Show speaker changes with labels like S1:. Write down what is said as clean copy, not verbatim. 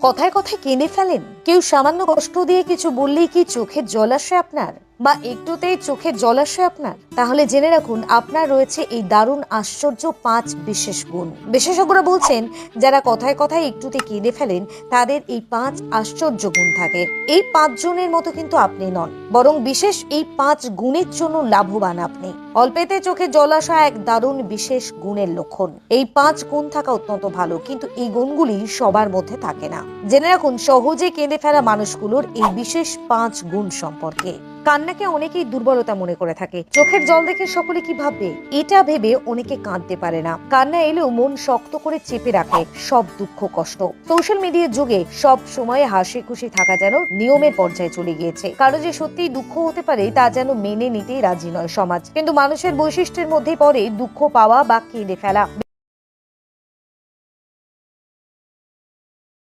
S1: কথায় কথায় কেঁদে ফেলেন? কেউ সামান্য কষ্ট দিয়ে কিছু বললেই কি চোখের জল আসে আপনার, বা একটুতেই চোখের জল আসে আপনার? তাহলে জেনে রাখুন, আপনার রয়েছে এই দারুণ আশ্চর্য 5 বিশেষ গুণ। বিশেষজ্ঞরা বলছেন, যারা কথায় কথায় একটুতে কেঁদে ফেলেন তাদের এই 5 আশ্চর্য গুণ থাকে। এই 5 জনের মতো কিন্তু আপনি নন, বরং বিশেষ এই 5 গুণের জন্য লাভবান আপনি। অল্পেতে চোখে জল আসা এক দারুণ বিশেষ গুণের লক্ষণ। এই 5 গুণ থাকা অত্যন্ত ভালো, কিন্তু এই গুণগুলি সবার মধ্যে থাকে না। জেনে রাখুন সহজে কেঁদে ফেলা মানুষগুলোর এই বিশেষ 5 গুণ সম্পর্কে। কান্নাকে অনেকেই দুর্বলতা মনে করে থাকে। চোখের জল দেখে সকলে কি ভাববে, এটা ভেবে অনেকে কাঁদতে পারে না। কান্না এলেও মন শক্ত করে চেপে রাখে সব দুঃখ কষ্ট। সোশ্যাল মিডিয়ার যুগে সব সময় হাসি খুশি থাকা যেন নিয়মের পর্যায়ে চলে গিয়েছে। কারো যে সত্যিই দুঃখ হতে পারে তা যেন মেনে নিতেই রাজি নয় সমাজ। কিন্তু মানুষের বৈশিষ্ট্যের মধ্যেই পড়ে দুঃখ পাওয়া বা কেঁদে ফেলা।